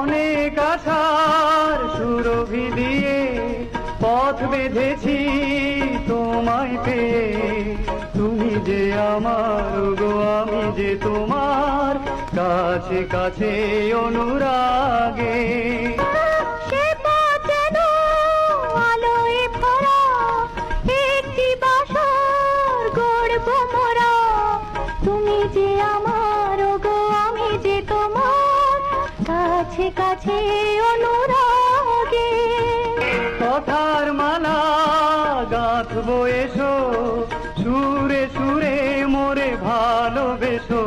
অনেক আশার সুরভি দিয়ে পথ বেঁধেছি তোমায় পেয়ে। তুমি যে আমার গো, আমি যে তোমার, কাছে কাছে অনুরাগে। সে পথ যেন আলোয় ভরা, একটি বাসর গড়ব মোরা। তুমি যে আমার গো, আমি যে তোমার, কাছে কাছে অনুরাগে। কথার মালা গাঁথবো এসো, সুরে সুরে মোরে ভালোবেসো।